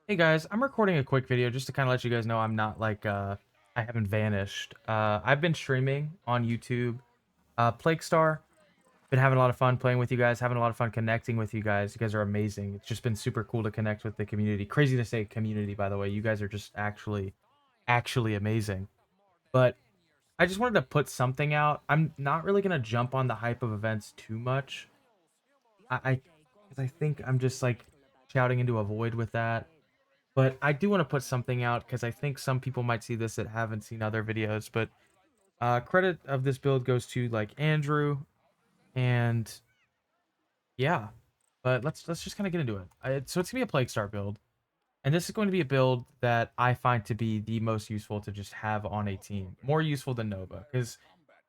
Hey guys, I'm recording a quick video just to kind of let you guys know I'm not like I haven't vanished. I've been streaming on YouTube. Plague Star, been having a lot of fun playing with you guys, having a lot of fun connecting with you guys. You guys are amazing. It's just been super cool to connect with the community. Crazy to say community, by the way. You guys are just actually amazing. But I just wanted to put something out. I'm not really gonna jump on the hype of events too much. I because I think I'm just like shouting into a void with that. But I do want to put something out because I think some people might see this that haven't seen other videos. But credit of this build goes to like Andrew and yeah. But let's just kind of get into it. So it's gonna be a Plague Star build, and this is going to be a build that I find to be the most useful to just have on a team, more useful than Nova, because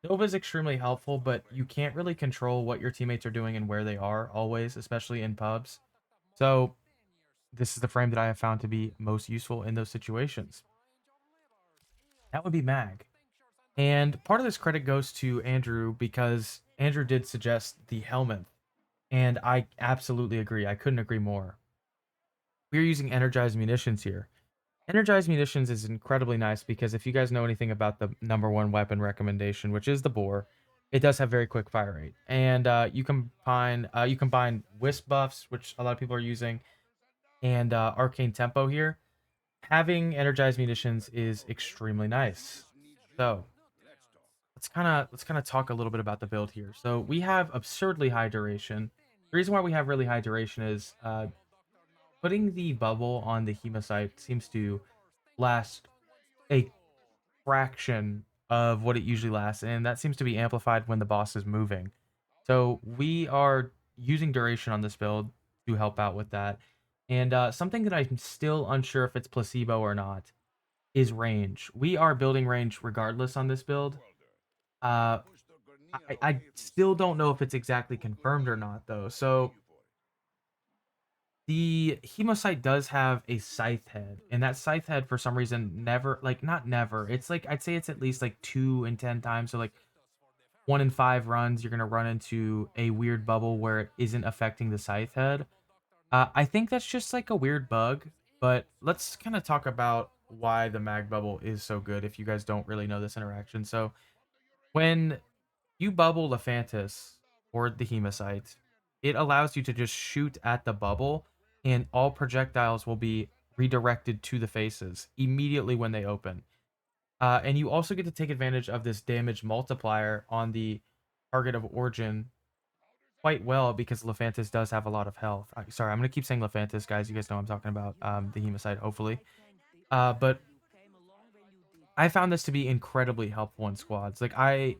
Nova is extremely helpful, but you can't really control what your teammates are doing and where they are always, especially in pubs. So this is the frame that I have found to be most useful in those situations. That would be Mag. And part of this credit goes to Andrew because Andrew did suggest the helmet. And I absolutely agree. I couldn't agree more. We're using energized munitions here. Energized munitions is incredibly nice because if you guys know anything about the number one weapon recommendation, which is the Boar, it does have very quick fire rate. And you combine wisp buffs, which a lot of people are using, and arcane tempo here. Having energized munitions is extremely nice. So let's kind of talk a little bit about the build here. So we have absurdly high duration. The reason why we have really high duration is putting the bubble on the hemocyte seems to last a fraction of what it usually lasts, and that seems to be amplified when the boss is moving. So we are using duration on this build to help out with that. And something that I'm still unsure if it's placebo or not is range. We are building range regardless on this build. Uh, I still don't know if it's exactly confirmed or not though. So the Hemocyte does have a scythe head, and that scythe head for some reason never, like, not never. It's like I'd say it's at least like 2 in 10 times. So like 1 in 5 runs, you're gonna run into a weird bubble where it isn't affecting the scythe head. I think that's just like a weird bug. But let's kind of talk about why the mag bubble is so good if you guys don't really know this interaction. So when you bubble Lephantis or the Hemocyte, it allows you to just shoot at the bubble, and all projectiles will be redirected to the faces immediately when they open. And you also get to take advantage of this damage multiplier on the target of origin quite well because Lephantis does have a lot of health. Sorry, I'm gonna keep saying Lephantis, guys. You guys know I'm talking about the Hemocyte, hopefully. But I found this to be incredibly helpful in squads. Like I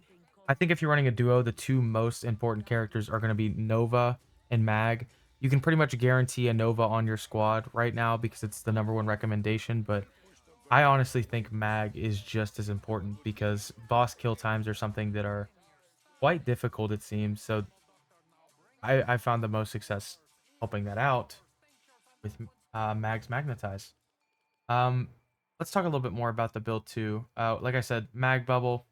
think if you're running a duo, the two most important characters are going to be Nova and Mag. You can pretty much guarantee a Nova on your squad right now because it's the number one recommendation, but I honestly think Mag is just as important because boss kill times are something that are quite difficult, it seems. So I found the most success helping that out with Mag's Magnetize. Um, let's talk a little bit more about the build too. Like I said, Mag Bubble.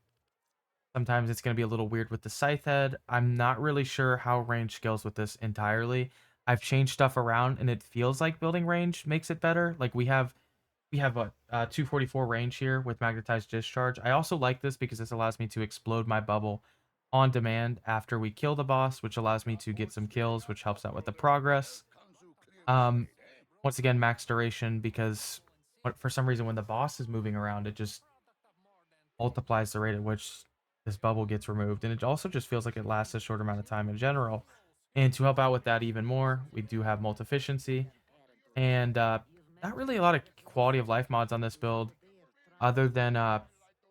Sometimes it's going to be a little weird with the scythe head. I'm not really sure how range scales with this entirely. I've changed stuff around and it feels like building range makes it better. Like we have a 244 range here with magnetized discharge. I also like this because this allows me to explode my bubble on demand after we kill the boss, which allows me to get some kills, which helps out with the progress. Um, Once again, max duration because for some reason when the boss is moving around, it just multiplies the rate at which this bubble gets removed, and it also just feels like it lasts a short amount of time in general. And to help out with that even more, we do have multi-efficiency, and not really a lot of quality of life mods on this build other than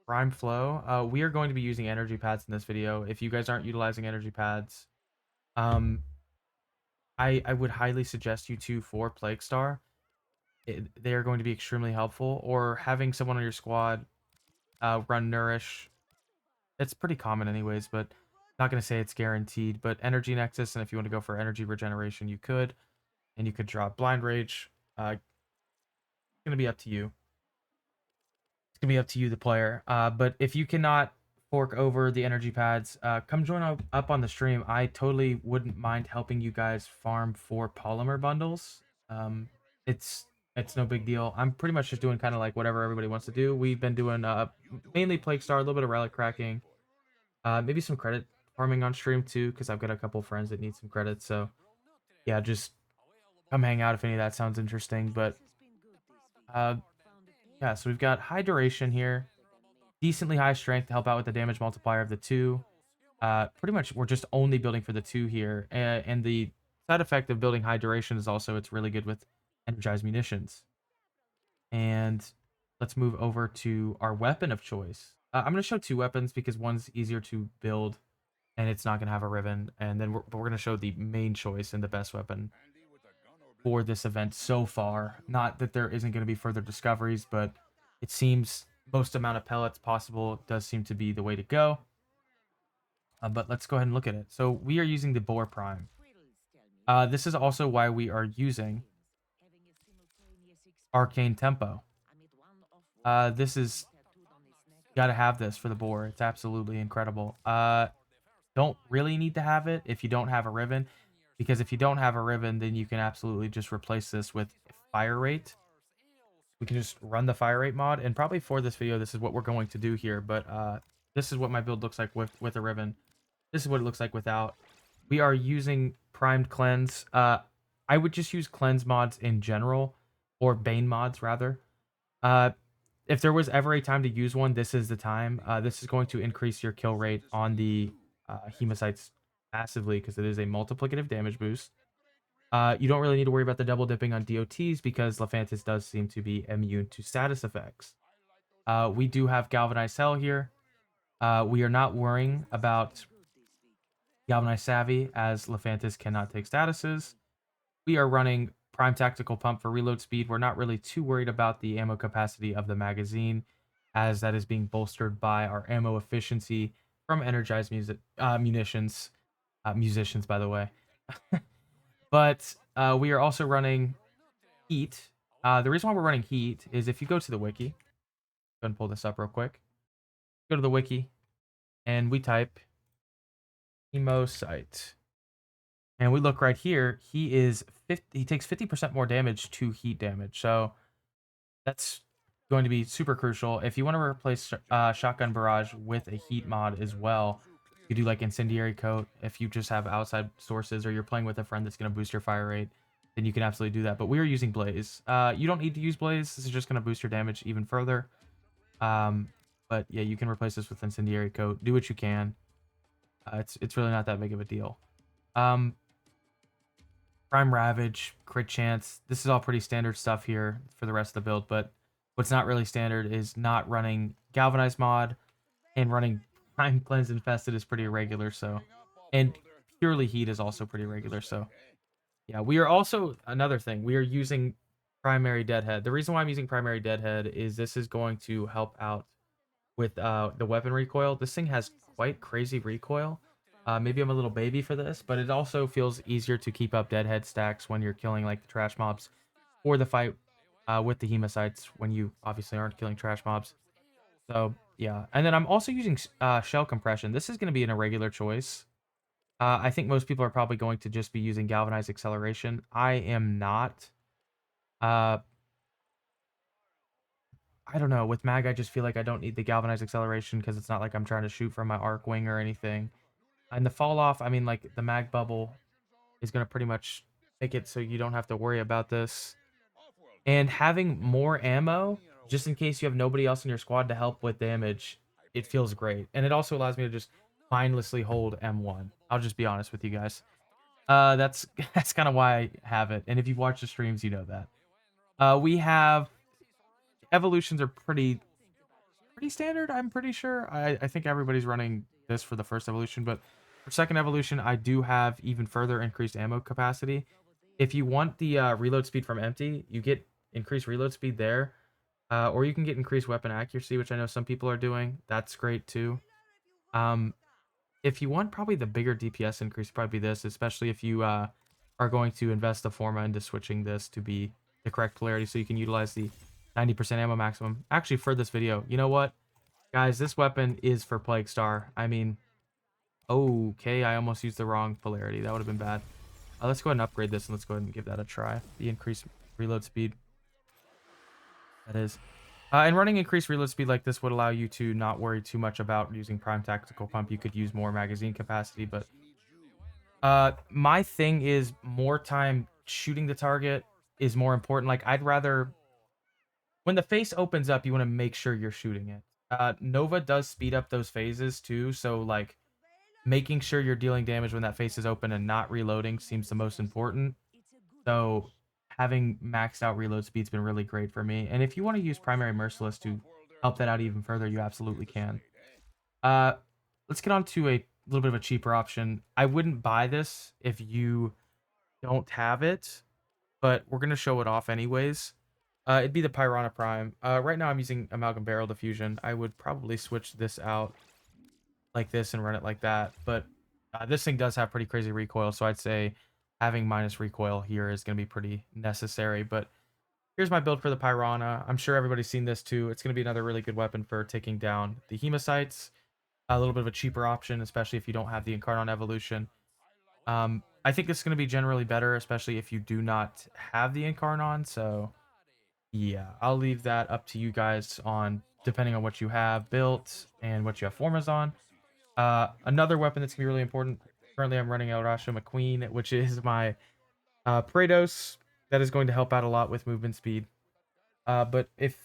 Prime Flow. We are going to be using energy pads in this video. If you guys aren't utilizing energy pads, um, I would highly suggest you to for Plague Star. They are going to be extremely helpful, or having someone on your squad run Nourish. It's pretty common anyways, but not gonna say it's guaranteed. But Energy Nexus, and if you want to go for energy regeneration, you could, and you could drop Blind Rage. It's gonna be up to you. It's gonna be up to you, the player. But if you cannot fork over the energy pads, come join up on the stream. I totally wouldn't mind helping you guys farm for polymer bundles. It's It's no big deal. I'm pretty much just doing kind of like whatever everybody wants to do. We've been doing mainly Plague Star, a little bit of relic cracking, maybe some credit farming on stream too, because I've got a couple friends that need some credits. So yeah, just come hang out if any of that sounds interesting. But uh, yeah, so we've got high duration here, decently high strength to help out with the damage multiplier of the two. Pretty much we're just only building for the two here, and the side effect of building high duration is also it's really good with energized munitions. And let's move over to our weapon of choice. I'm going to show two weapons because one's easier to build and it's not going to have a ribbon. And then we're going to show the main choice and the best weapon for this event so far. Not that there isn't going to be further discoveries, but it seems most amount of pellets possible does seem to be the way to go. But let's go ahead and look at it. So we are using the Boar Prime. This is also why we are using Arcane Tempo. This is gotta have this for the boar. It's absolutely incredible. Don't really need to have it if you don't have a ribbon, because if you don't have a ribbon, then you can absolutely just replace this with fire rate. We can just run the fire rate mod, and probably for this video, this is what we're going to do here. But this is what my build looks like with a ribbon. This is what it looks like without. We are using primed cleanse. I would just use cleanse mods in general, or bane mods rather. Uh, if there was ever a time to use one, this is the time. This is going to increase your kill rate on the hemocytes massively because it is a multiplicative damage boost. You don't really need to worry about the double dipping on DOTs because Lephantis does seem to be immune to status effects. We do have Galvanized Hell here. We are not worrying about Galvanized Savvy as Lephantis cannot take statuses. We are running Prime Tactical Pump for reload speed. We're not really too worried about the ammo capacity of the magazine, as that is being bolstered by our ammo efficiency from energized munitions. Musicians, by the way. But we are also running heat. The reason why we're running heat is if you go to the wiki, go ahead and pull this up real quick. Go to the wiki, and we type Hemosite. And we look right here, he takes 50% more damage to heat damage. So that's going to be super crucial. If you want to replace Shotgun Barrage with a heat mod as well, you do like Incendiary Coat. If you just have outside sources or you're playing with a friend that's going to boost your fire rate, then you can absolutely do that. But we are using Blaze. You don't need to use Blaze. This is just going to boost your damage even further. But yeah, you can replace this with Incendiary Coat. Do what you can. It's really not that big of a deal. Prime Ravage, crit chance. This is all pretty standard stuff here for the rest of the build, but what's not really standard is not running Galvanized mod, and running Prime Cleanse Infested is pretty irregular, so. And purely Heat is also pretty regular, so. Yeah, we are also, another thing, we are using Primary Deadhead. The reason why I'm using Primary Deadhead is this is going to help out with the weapon recoil. This thing has quite crazy recoil. Maybe I'm a little baby for this, but it also feels easier to keep up deadhead stacks when you're killing like the trash mobs or the fight with the hemocytes when you obviously aren't killing trash mobs. So yeah, and then I'm also using shell compression. This is going to be an irregular choice. I think most people are probably going to just be using galvanized acceleration. I am not. Uh, I don't know. With mag, I just feel like I don't need the galvanized acceleration because it's not like I'm trying to shoot from my arc wing or anything. And the fall off, I mean, like the mag bubble is going to pretty much make it so you don't have to worry about this. And having more ammo, just in case you have nobody else in your squad to help with damage, it feels great. And it also allows me to just mindlessly hold M1. I'll just be honest with you guys. That's that's kind of why I have it. And if you've watched the streams, you know that. We have evolutions are pretty standard, I'm pretty sure. I think everybody's running this for the first evolution, but for second evolution, I do have even further increased ammo capacity. If you want the reload speed from empty, you get increased reload speed there, or you can get increased weapon accuracy, which I know some people are doing. That's great too. Um, if you want probably the bigger DPS increase, probably be this, especially if you are going to invest the forma into switching this to be the correct polarity, so you can utilize the 90% ammo maximum. Actually, for this video, you know what? Guys, this weapon is for Plague Star. I mean, okay, I almost used the wrong polarity. That would have been bad. Let's go ahead and upgrade this, and let's go ahead and give that a try. The increased reload speed. That is. And running increased reload speed like this would allow you to not worry too much about using Prime Tactical Pump. You could use more magazine capacity, but my thing is more time shooting the target is more important. Like, I'd rather when the face opens up, you want to make sure you're shooting it. Nova does speed up those phases too, so like making sure you're dealing damage when that face is open and not reloading seems the most important. So having maxed out reload speed's been really great for me. And if you want to use primary merciless to help that out even further, you absolutely can. Uh, let's get on to a little bit of a cheaper option. I wouldn't buy this if you don't have it, but we're gonna show it off anyways. It'd be the Pyrana Prime. Right now I'm using Amalgam Barrel Diffusion. I would probably switch this out like this and run it like that, but this thing does have pretty crazy recoil, so I'd say having minus recoil here is going to be pretty necessary. But here's my build for the Pyrana. I'm sure everybody's seen this too. It's going to be another really good weapon for taking down the Hemocytes. A little bit of a cheaper option, especially if you don't have the Incarnon evolution. I think it's going to be generally better, especially if you do not have the Incarnon. So yeah, I'll leave that up to you guys on depending on what you have built and what you have formas on. Another weapon that's gonna be really important. Currently, I'm running El Rasha McQueen, which is my Praetos. That is going to help out a lot with movement speed. But if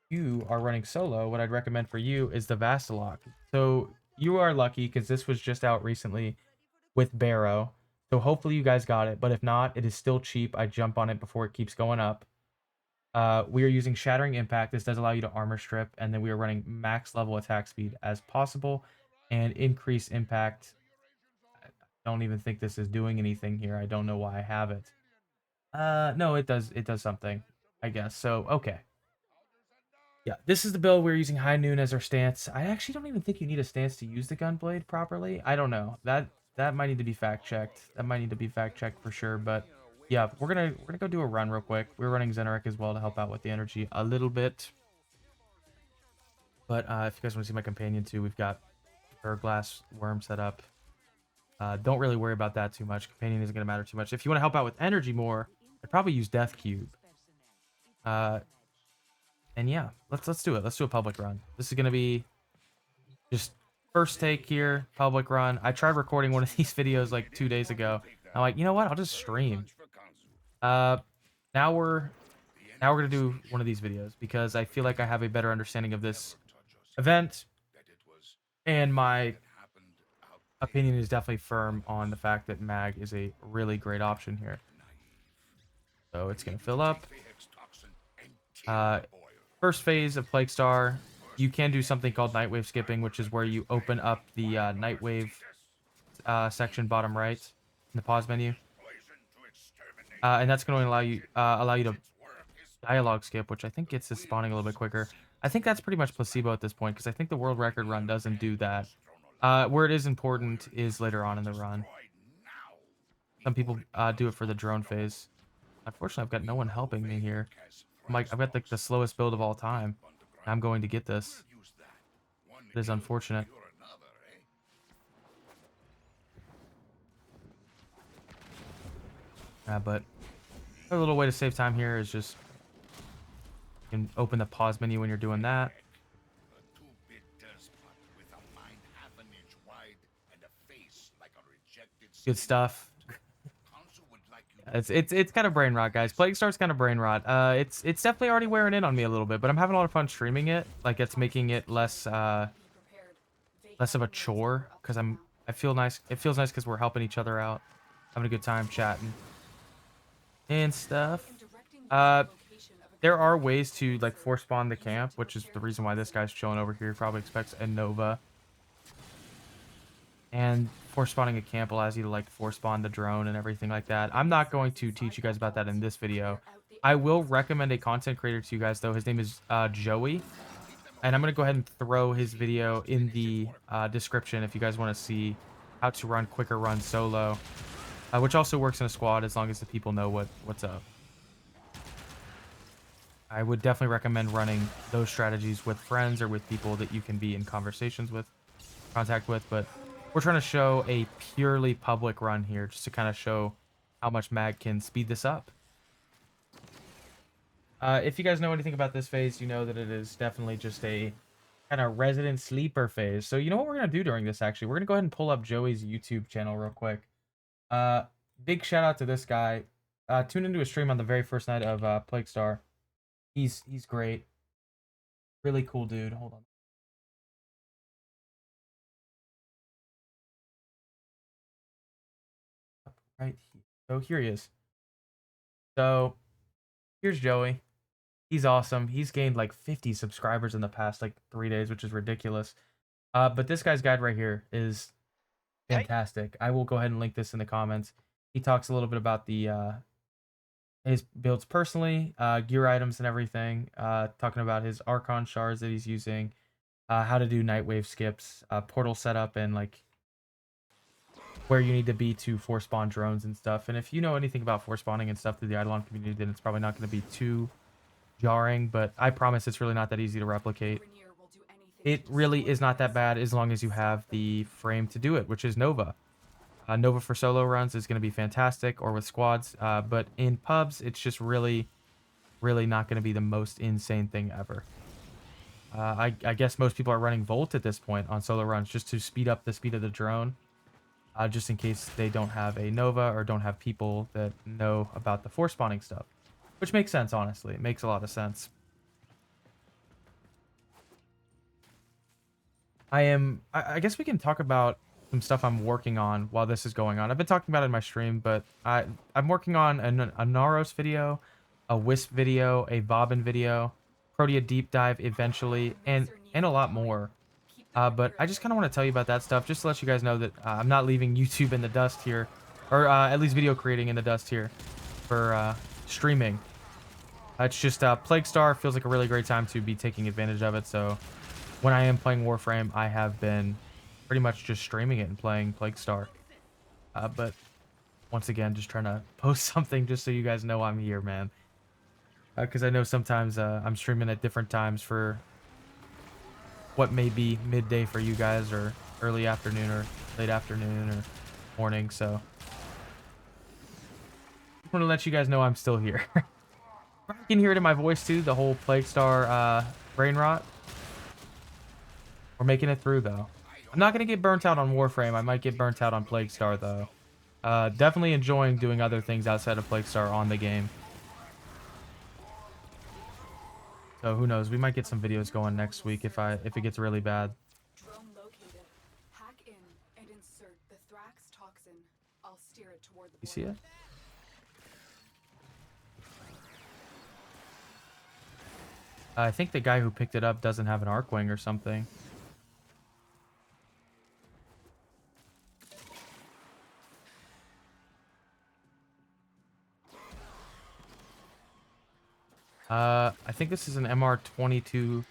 you are running solo, what I'd recommend for you is the Vastilok. So you are lucky because this was just out recently with Barrow. So hopefully you guys got it. But if not, it is still cheap. I jump on it before it keeps going up. We are using Shattering Impact. This does allow you to armor strip, and then we are running max level attack speed as possible and increase impact. I don't even think this is doing anything here. I don't know why I have it. No, it does something, I guess. So, okay. Yeah, this is the build. We're using High Noon as our stance. I actually don't even think you need a stance to use the Gunblade properly. I don't know. That might need to be fact checked. That might need to be fact checked for sure, but yeah, we're gonna go do a run real quick. We're running Zeneric as well to help out with the energy a little bit. But if you guys want to see my companion too, we've got Glass Worm set up. Don't really worry about that too much. Companion isn't gonna matter too much. If you want to help out with energy more, I'd probably use Death Cube. And yeah, let's do it. Let's do a public run. This is gonna be just first take here, public run. I tried recording one of these videos like 2 days ago. I'm like, you know what? I'll just stream. Uh, now we're gonna do one of these videos because I feel like I have a better understanding of this event, and my opinion is definitely firm on the fact that mag is a really great option here. So it's gonna fill up. First phase of Plague Star, you can do something called Nightwave skipping, which is where you open up the Nightwave section bottom right in the pause menu, and that's going to allow you to dialogue skip, which I think gets this spawning a little bit quicker. I think that's pretty much placebo at this point because I think the world record run doesn't do that. Where it is important is later on in the run. Some people do it for the drone phase. Unfortunately, I've got no one helping me here. I'm like, I've got like the slowest build of all time. I'm going to get this. It is unfortunate. But a little way to save time here is just you can open the pause menu when you're doing that. Good stuff. It's kind of brain rot, guys. Plague Star's kind of brain rot. It's definitely already wearing in on me a little bit, but I'm having a lot of fun streaming it. Like it's making it less of a chore because I feel nice. It feels nice because we're helping each other out, having a good time chatting and stuff. There are ways to like force spawn the camp, which is the reason why this guy's chilling over here. He probably expects a Nova. And force spawning a camp allows you to like force spawn the drone and everything like that. I'm not going to teach you guys about that in this video. I will recommend a content creator to you guys though. His name is Joey. And I'm going to go ahead and throw his video in the description if you guys want to see how to run quicker run solo. Which also works in a squad as long as the people know what's up. I would definitely recommend running those strategies with friends or with people that you can be in conversations with, contact with, but we're trying to show a purely public run here just to kind of show how much mag can speed this up. If you guys know anything about this phase, you know that it is definitely just a kind of resident sleeper phase. So you know what we're gonna do during this? Actually, we're gonna go ahead and pull up Joey's YouTube channel real quick. Uh, Big shout out to this guy. Tune into a stream on the very first night of Plague Star. He's great, really cool dude. Hold on, right here. So here he is. So here's Joey. He's awesome. He's gained like 50 subscribers in the past like 3 days, which is ridiculous. But this guy's guide right here is fantastic. I will go ahead and link this in the comments. He talks a little bit about the his builds personally, gear items and everything. Talking about his Archon shards that he's using, how to do night wave skips, portal setup, and like where you need to be to force spawn drones and stuff. And if you know anything about force spawning and stuff through the Eidolon community, then it's probably not going to be too jarring. But I promise it's really not that easy to replicate. It really is not that bad as long as you have the frame to do it, which is Nova. Nova for solo runs is going to be fantastic, or with squads. But in pubs, it's just really not going to be the most insane thing ever. I guess most people are running Volt at this point on solo runs just to speed up the speed of the drone. Just in case they don't have a Nova or don't have people that know about the force spawning stuff. Which makes sense, honestly. It makes a lot of sense. I guess we can talk about some stuff I'm working on while this is going on. I've been talking about it in my stream, but I'm working on a Naros video, a Wisp video, a Bobbin video, Protea deep dive eventually, and a lot more. But I just kind of want to tell you about that stuff, just to let you guys know that I'm not leaving YouTube in the dust here, or at least video creating in the dust here for streaming. It's just Plague Star feels like a really great time to be taking advantage of it, so when I am playing Warframe, I have been pretty much just streaming it and playing Plague Star. But once again, just trying to post something just so you guys know I'm here, man. Because I know sometimes I'm streaming at different times for what may be midday for you guys, or early afternoon, or late afternoon, or morning, so just want to let you guys know I'm still here. You can hear it in my voice too, the whole Plague Star brain rot. We're making it through, though. I'm not going to get burnt out on Warframe. I might get burnt out on Plague Star, though. Definitely enjoying doing other things outside of Plague Star on the game. So who knows? We might get some videos going next week if it gets really bad. Drone located. Hack in and insert the Thrax toxin. I'll steer it toward the You see it? I think the guy who picked it up doesn't have an Arcwing or something. I think this is an MR22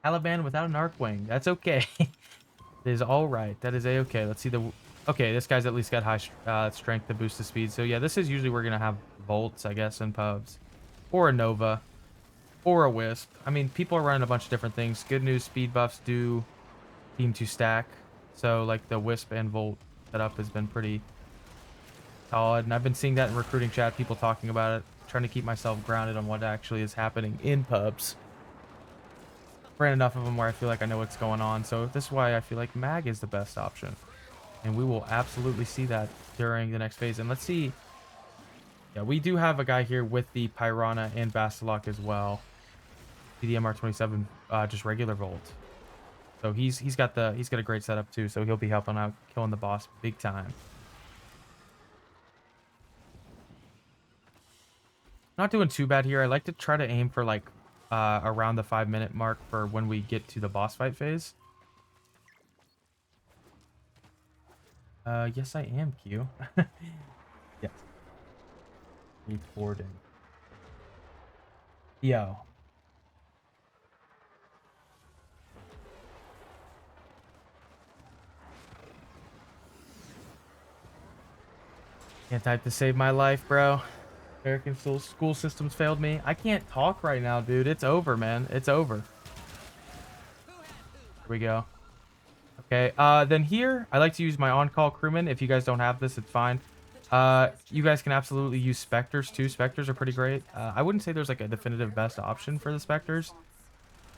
Taliban without an Arcwing. That's okay. It is all right. That is a-okay. Let's see the... Okay, this guy's at least got high strength to boost the speed. So yeah, this is usually we're going to have Bolts, I guess, in pubs. Or a Nova. Or a Wisp. I mean, people are running a bunch of different things. Good news, speed buffs do seem to stack. So, like, the Wisp and Volt setup has been pretty solid. And I've been seeing that in recruiting chat, people talking about it. Trying to keep myself grounded on what actually is happening in pubs. Ran enough of them where I feel like I know what's going on. So this is why I feel like Mag is the best option. And we will absolutely see that during the next phase. And let's see. Yeah, we do have a guy here with the Pyrana and Vastilok as well. The MR27, just regular Volt. So he's got a great setup too. So he'll be helping out, killing the boss big time. Not doing too bad here. I like to try to aim for like around the 5-minute mark for when we get to the boss fight phase. Yes, I am, Q. Yes. Reporting. Yo. Can't type to save my life, bro. American school systems failed me. I can't talk right now, dude. It's over, man. It's over. Here we go. Okay, then here, I like to use my on-call crewman. If you guys don't have this, it's fine. You guys can absolutely use specters too. Specters are pretty great. I wouldn't say there's like a definitive best option for the specters.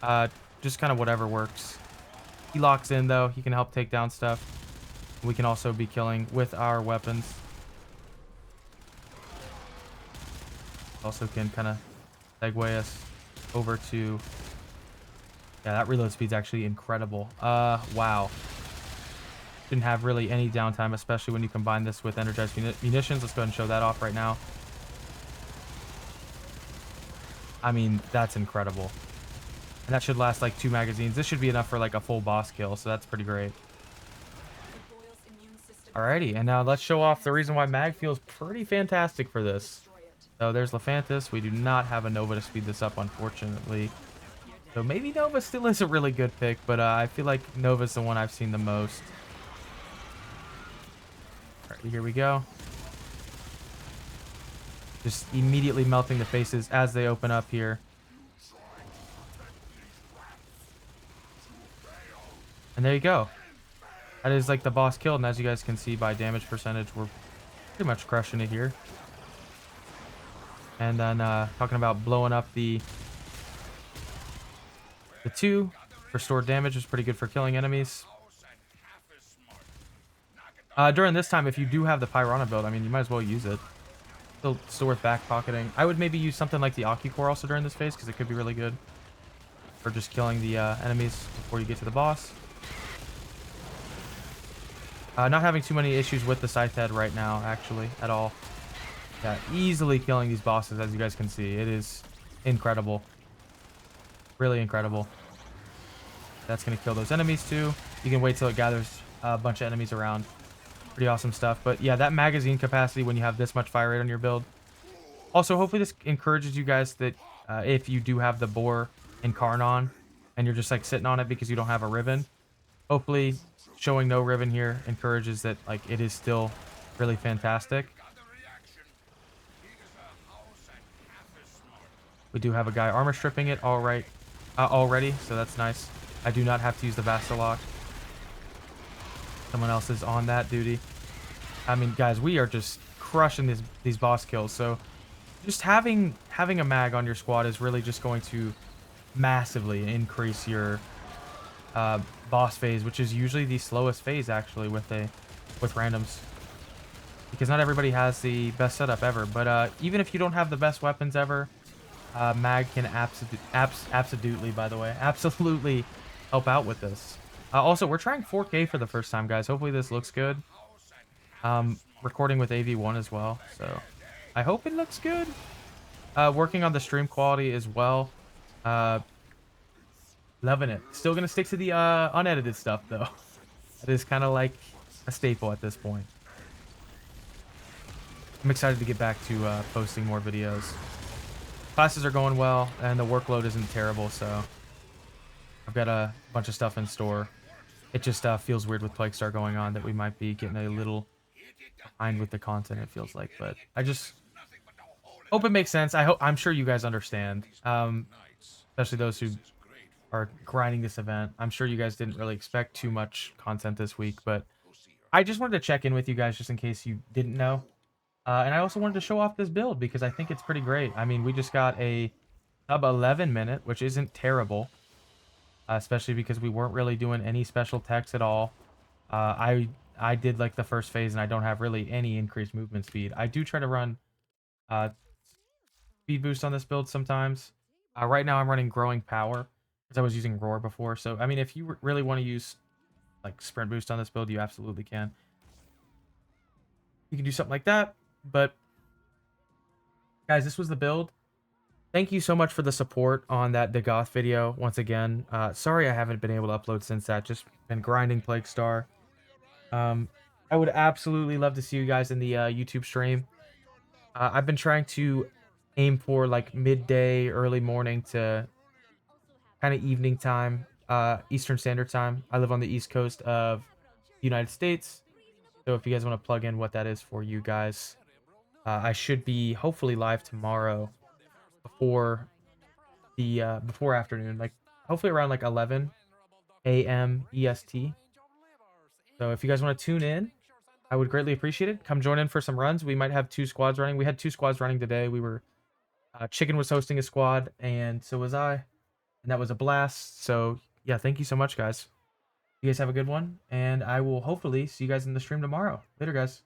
Uh, just kind of whatever works. He locks in though. He can help take down stuff. We can also be killing with our weapons. Also can kind of segue us over to... Yeah, that reload speed's actually incredible. Wow. Didn't have really any downtime, especially when you combine this with energized munitions. Let's go ahead and show that off right now. I mean, that's incredible. And that should last like 2 magazines. This should be enough for like a full boss kill, so that's pretty great. Alrighty, and now let's show off the reason why mag feels pretty fantastic for this. So there's Lephantis. We do not have a Nova to speed this up, unfortunately. So maybe Nova still is a really good pick, but I feel like Nova's the one I've seen the most. Alright, here we go. Just immediately melting the faces as they open up here. And there you go. That is like the boss killed, and as you guys can see by damage percentage, we're pretty much crushing it here. And then talking about blowing up the 2 for stored damage is pretty good for killing enemies. During this time, if you do have the Pyrana build, I mean, you might as well use it. Still worth back pocketing. I would maybe use something like the Core also during this phase, because it could be really good for just killing the enemies before you get to the boss. Not having too many issues with the Scythe Head right now, actually, at all. Yeah, easily killing these bosses, as you guys can see. It is incredible. Really incredible. That's going to kill those enemies, too. You can wait till it gathers a bunch of enemies around. Pretty awesome stuff. But yeah, that magazine capacity when you have this much fire rate on your build. Also, hopefully this encourages you guys that if you do have the Boar and Karn and you're just like sitting on it because you don't have a Riven, hopefully showing no Riven here encourages that like it is still really fantastic. We do have a guy armor stripping it already, so that's nice. I do not have to use the Vastilok. Someone else is on that duty. I mean, guys, we are just crushing these boss kills. So just having a mag on your squad is really just going to massively increase your boss phase, which is usually the slowest phase actually with randoms, because not everybody has the best setup ever. But even if you don't have the best weapons ever, mag can absolutely, by the way, absolutely help out with this. Also, we're trying 4K for the first time, guys. Hopefully this looks good. Recording with AV1 as well, so I hope it looks good. Working on the stream quality as well. Loving it. Still gonna stick to the unedited stuff though. That is kind of like a staple at this point. I'm excited to get back to posting more videos. Classes are going well, and the workload isn't terrible, so I've got a bunch of stuff in store. It just feels weird with Plague Star going on that we might be getting a little behind with the content, it feels like, but I just hope it makes sense. I'm sure you guys understand, especially those who are grinding this event. I'm sure you guys didn't really expect too much content this week, but I just wanted to check in with you guys just in case you didn't know. And I also wanted to show off this build because I think it's pretty great. I mean, we just got a sub 11 minute, which isn't terrible, especially because we weren't really doing any special techs at all. I did like the first phase, and I don't have really any increased movement speed. I do try to run speed boost on this build sometimes. Right now I'm running growing power because I was using roar before. So I mean, if you really want to use like sprint boost on this build, you absolutely can. You can do something like that. But guys, this was the build. Thank you so much for the support on that Dagoth video once again. Sorry I haven't been able to upload since that. Just been grinding Plague Star. I would absolutely love to see you guys in the YouTube stream. I've been trying to aim for like midday, early morning to kind of evening time, Eastern Standard Time. I live on the East Coast of the United States. So if you guys want to plug in what that is for you guys, I should be hopefully live tomorrow before the before afternoon, like hopefully around like 11 a.m. EST. So if you guys want to tune in, I would greatly appreciate it. Come join in for some runs. We might have 2 squads running. We had 2 squads running today. We were Chicken was hosting a squad, and so was I, and that was a blast. So yeah, thank you so much, guys. You guys have a good one, and I will hopefully see you guys in the stream tomorrow. Later, guys.